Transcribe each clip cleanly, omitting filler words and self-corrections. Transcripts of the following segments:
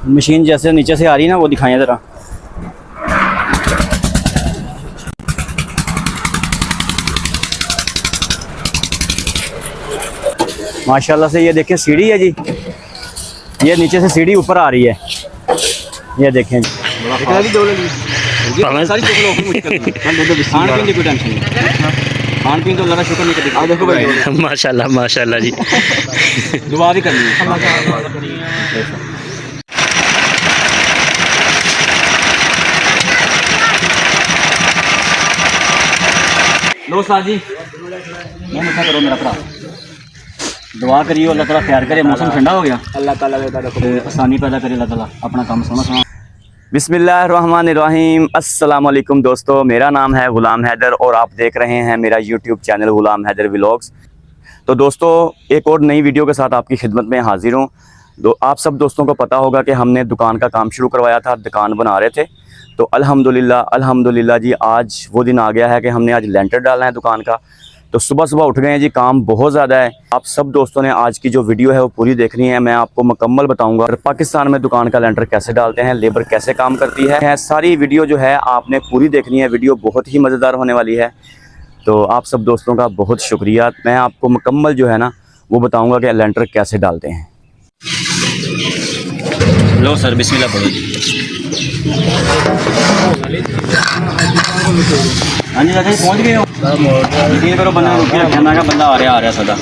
Machine जैसे नीचे से आ रही है ना, वो दिखाएं ज़रा। माशाल्लाह से ये देखें सीढ़ी है जी, ये नीचे से सीढ़ी ऊपर आ रही है, ये देखें जी। खान पीन तो लगा शुक्र नहीं करते। देखो भाई माशाल्लाह माशाल्लाह जी। दुआ भी करनी है। लो साहब जी, मुँह मीठा करो मेरा भरा, दुआ करिए अल्लाह ताला खैर करे। मौसम ठंडा हो गया, अल्लाह ताला आसानी पैदा करे, अल्लाह ताला अपना काम सोना सोना। बिस्मिल्लाहिर्रहमानिर्रहीम। अस्सलाम वालेकुम दोस्तों, मेरा नाम है गुलाम हैदर और आप देख रहे हैं मेरा यूट्यूब चैनल गुलाम हैदर व्लॉग्स। तो दोस्तों एक और नई वीडियो के साथ आपकी खिदमत में हाजिर हूँ। आप सब दोस्तों को पता होगा कि हमने दुकान का काम शुरू करवाया था, दुकान बना रहे थे। तो अल्हम्दुलिल्लाह जी आज वो दिन आ गया है कि हमने आज लेंटर डालना है दुकान का। तो सुबह सुबह उठ गए हैं जी, काम बहुत ज़्यादा है। आप सब दोस्तों ने आज की जो वीडियो है वो पूरी देखनी है। मैं आपको मुकम्मल बताऊंगा पाकिस्तान में दुकान का लेंटर कैसे डालते हैं, लेबर कैसे काम करती है। सारी वीडियो जो है आपने पूरी देखनी है, वीडियो बहुत ही मज़ेदार होने वाली है। तो आप सब दोस्तों का बहुत शुक्रिया। मैं आपको मुकम्मल जो है ना वो बताऊँगा कि लेंटर कैसे डालते हैं। लो सर बिस्मिल्लाह पढ़ो। हाँ जी दादा जी पहुँच गए हो? यकीन करो बंदा रुके रखा, मैं क्या बंदा आ रहा सदा।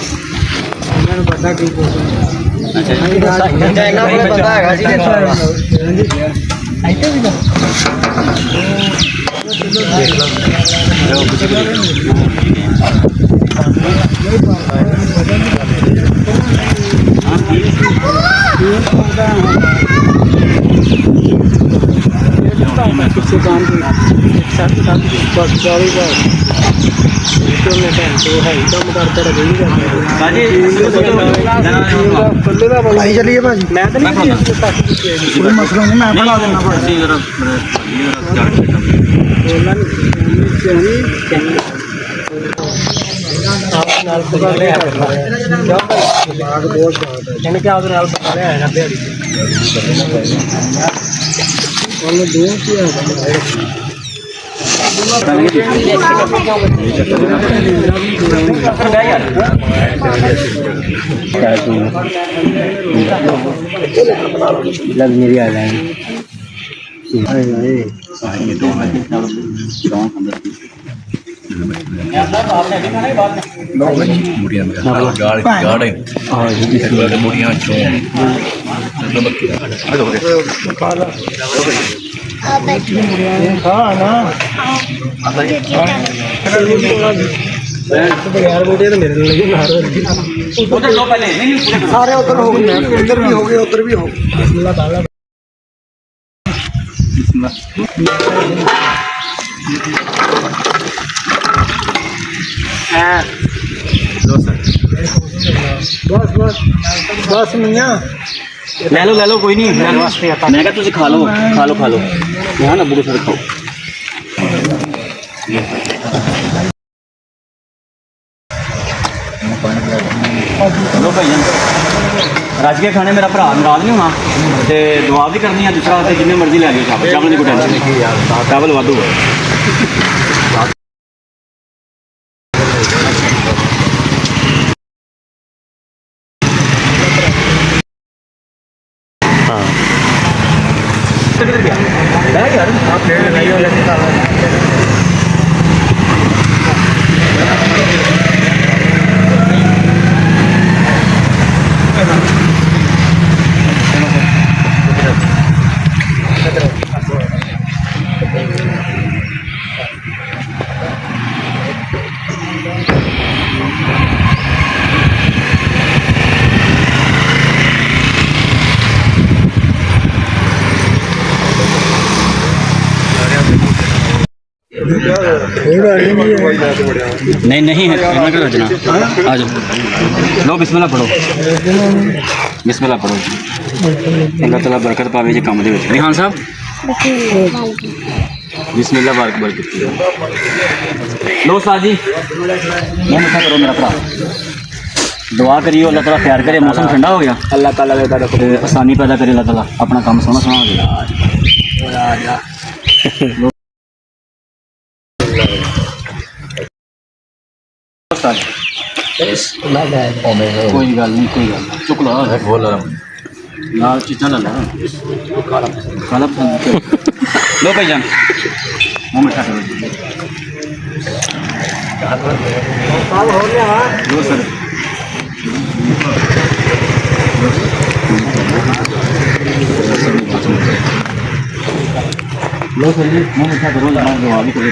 चलिए भाजी, मैं तो नहीं कोई मसला नहीं, मैं बना देना मेरी आ जाएंगे। सारे उधर हो गए, इधर भी हो गए, उधर भी हो गए। बस बस बस मियां ले लो कोई नहीं, मैं क्या तुझे खा लो यहाँ ना बुढ़ो सर खाओ। लो भाई रज के खाने, मेरा भरा नाराज नहीं होना, तो दुआ भी करनी है। दूसरा जिन्ने मर्जी लै लियो चावल की कोई टेंशन नहीं, चावल वाधू नहीं नहीं है इन्ना क्यों रजना आ जाओ लो बिस्मिल्लाह पढ़ो बिस्मिल्लाह पढ़ो अल्लाह ताला बरकत पावे जी काम दे विच रिहान साहब बिस्मिल्लाह बरकत लो उस्ताद जी मैं मिठा करो मेरा भरा दुआ करियो अल्लाह ताला प्यार करे मौसम ठंडा हो गया अल्लाह ताला आसानी पैदा करे अल्लाह ताला अपना काम सोना सोना हो गया कोई गल नहीं चुक लो बोल लाल चीज़ा ला ला काला लो भाई जान मुँह मिठा करो लो सर लो सर जी मुँह मिठा करो लाना जो अभी करो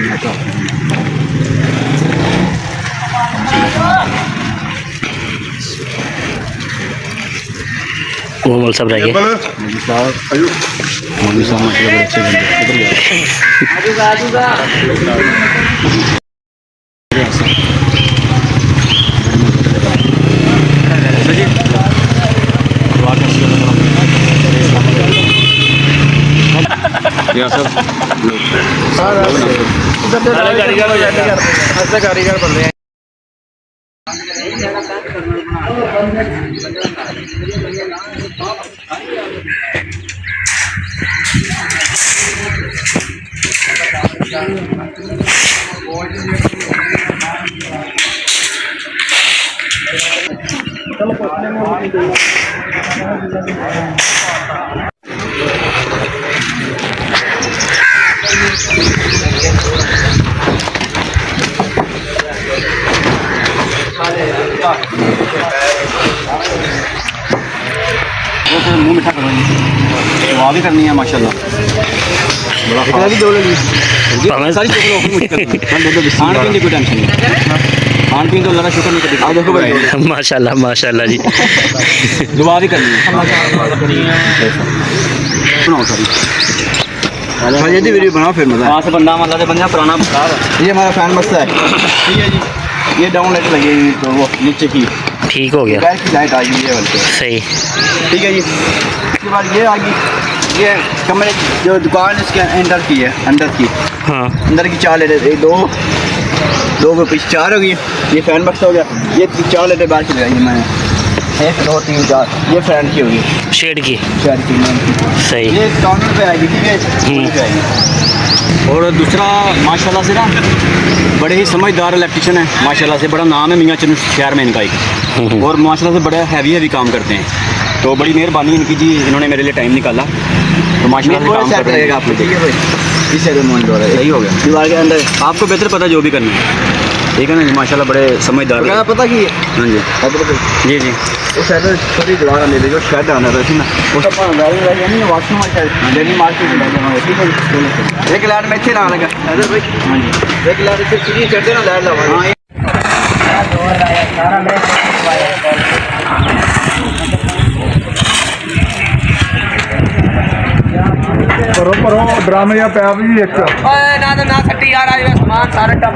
मोहम्मद साहब रह गए मौलवी साहब माशाल्लाह बड़े अच्छे बंदे कारीगर बंदे मुँह मिठा करो दुआ भी करनी है माशाल्लाह बड़ा भी दो लगी सारी चीज़ खान पीन की कोई टेंशन नहीं खान पीन तो अल्लाह का शुक्र नहीं करती आप देखो भाई माशाल्लाह माशाल्लाह जी दुआ भी करनी है बनाओ सारी ये वीडियो बनाओ फिर मजा वहाँ से बंदा मतलब बंदा पुराना बता ये हमारा फैन मस्त है ठीक है जी ये डाउन लाइट लगेगी तो वो नीचे की ठीक हो गया बैक की लाइट आ गई है बल्कि सही ठीक है जी उसके बाद ये आ गई ये कमरे जो दुकान है इसके अंदर की है अंदर की हाँ अंदर की 4 लाइटें दो के पीछे 4 हो गई ये फैन बक्स हो गया ये 4 लाइटें बाहर की लगाई मैंने 1 2 3 4 ये फैन की होगी शेड की शेड की सही ये काउंटर पे आएगी ठीक है पे आएगी और दूसरा माशाल्लाह से ना बड़े ही समझदार इलेक्ट्रिशियन है माशाल्लाह से बड़ा नाम है मियाँ चन्नू शहर में इनका एक और माशाल्लाह से बड़ा हैवी काम करते हैं तो बड़ी मेहरबानी इनकी जी इन्होंने मेरे लिए टाइम निकाला तो माशाल्लाह से काम कर रहेगा आप लोग इस एरिया सही हो गया दीवार के अंदर आपको बेहतर पता जो भी करना है ठीक है ना जी माशाल्लाह बड़े समझदार पता कि हाँ जी जी जी वो शायद छोटी दीवार ले लीजिए शेड आना था ना उसका यानी वाशरूम डेली मार्केट में ठीक है एक लाइट में अच्छे ना लगा हाँ जी एक लाइट से सीधी चढ़ते ना लाइट लगा हाँ करो करो ड्रामे या पैप जी एक ना खट्टी यार आज सामान सारा टप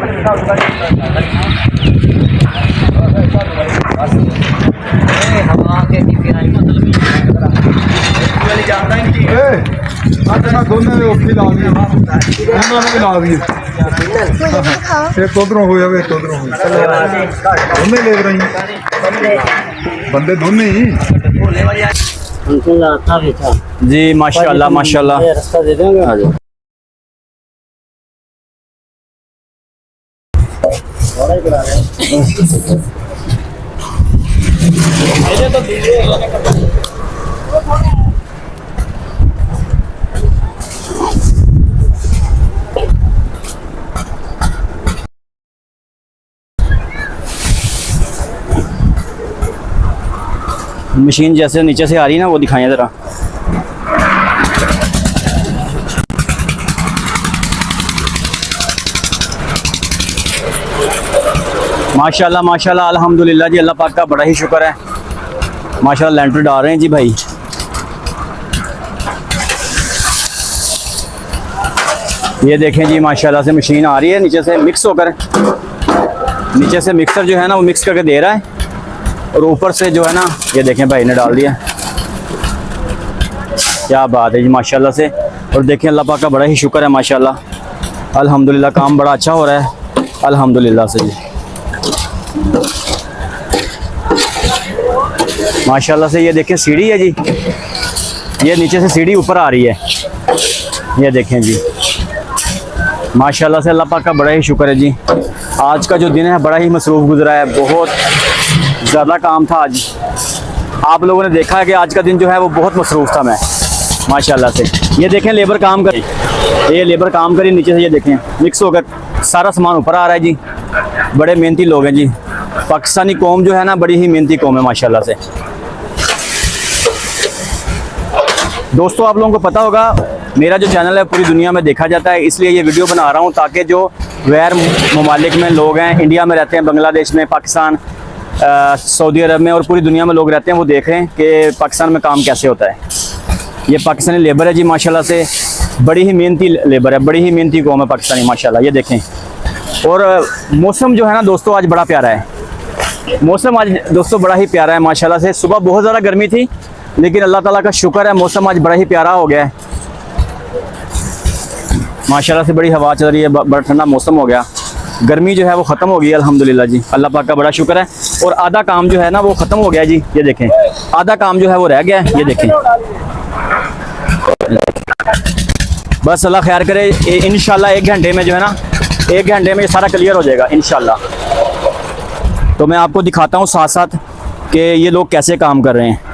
ना दोनों ने औखी ला दी दोनों ने ला दी एक उधरों हो जाए एक उधरों हो दोनों ले रही बंदे दोनों ही जी माशाल्लाह माशाल्लाह रास्ता दे देंगे मशीन जैसे नीचे से आ रही है ना वो दिखाएं ज़रा माशाल्लाह माशाल्लाह अल्हम्दुलिल्लाह जी अल्लाह पाक का बड़ा ही शुक्र है माशाल्लाह लेंटर डाल रहे हैं जी भाई ये देखें जी माशाल्लाह से मशीन आ रही है नीचे से मिक्स होकर, नीचे से मिक्सर जो है ना वो मिक्स करके दे रहा है, और ऊपर से जो है ना ये देखें भाई ने डाल दिया। क्या बात है जी माशाल्लाह से। और देखें अल्लाह पाक का बड़ा ही शुक्र है माशाल्लाह, अल्हम्दुलिल्लाह काम बड़ा अच्छा हो रहा है अल्हम्दुलिल्लाह से जी माशाल्लाह से। ये देखें सीढ़ी है जी, ये नीचे से सीढ़ी ऊपर आ रही है, ये देखें जी माशाल्लाह से। अल्लाह पाक का बड़ा ही शुक्र है जी। आज का जो दिन है बड़ा ही मसरूफ़ गुजरा है, बहुत ज़्यादा काम था आज। आप लोगों ने देखा है कि आज का दिन जो है वो बहुत मसरूफ़ था मैं माशाल्लाह से। ये देखें लेबर काम करी, ये लेबर काम करी नीचे से, ये देखें मिक्स होकर सारा सामान ऊपर आ रहा है जी। बड़े मेहनती लोग हैं जी, पाकिस्तानी कौम जो है ना बड़ी ही मेहनती कौम है माशाल्लाह से। दोस्तों आप लोगों को पता होगा मेरा जो चैनल है पूरी दुनिया में देखा जाता है, इसलिए ये वीडियो बना रहा हूँ ताकि जो गैर ममालिक में लोग हैं, इंडिया में रहते हैं, बांग्लादेश में, पाकिस्तान, सऊदी अरब में और पूरी दुनिया में लोग रहते हैं, वो देखें कि पाकिस्तान में काम कैसे होता है। ये पाकिस्तानी लेबर है जी माशाल्लाह से, बड़ी ही मेहनती लेबर है, बड़ी ही मेहनती कौम है पाकिस्तानी माशाल्लाह। ये देखें। और मौसम जो है ना दोस्तों आज बड़ा प्यारा है, मौसम आज दोस्तों बड़ा ही प्यारा है माशाल्लाह से। सुबह बहुत ज़्यादा गर्मी थी लेकिन अल्लाह ताला का शुक्र है मौसम आज बड़ा ही प्यारा हो गया है माशाल्लाह से। बड़ी हवा चल रही है, बड़ा ठंडा मौसम हो गया, गर्मी जो है वो ख़त्म हो गई अल्हम्दुलिल्लाह जी, अल्लाह पाक का बड़ा शुक्र है। और आधा काम जो है ना वो ख़त्म हो गया जी, ये देखें आधा काम जो है वो रह गया है, ये देखें। बस अल्लाह खैर करे, इंशाल्लाह 1 घंटे में जो है ना 1 घंटे में ये सारा क्लियर हो जाएगा इंशाल्लाह। तो मैं आपको दिखाता हूँ साथ साथ कि ये लोग कैसे काम कर रहे हैं।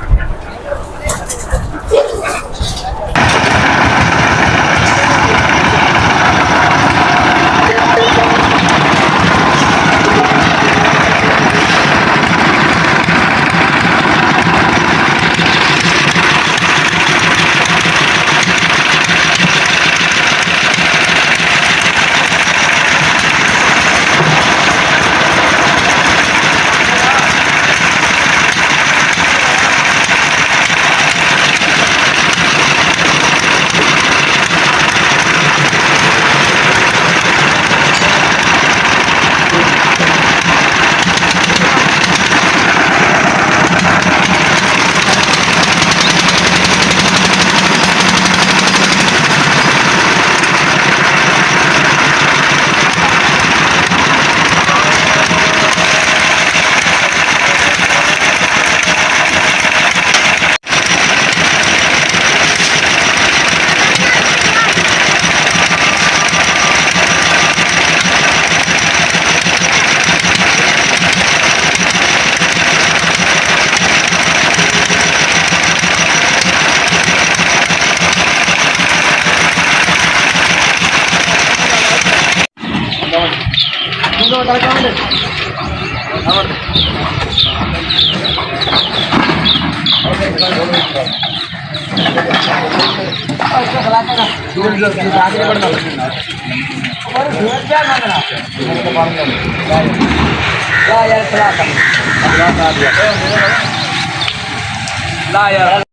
ला यार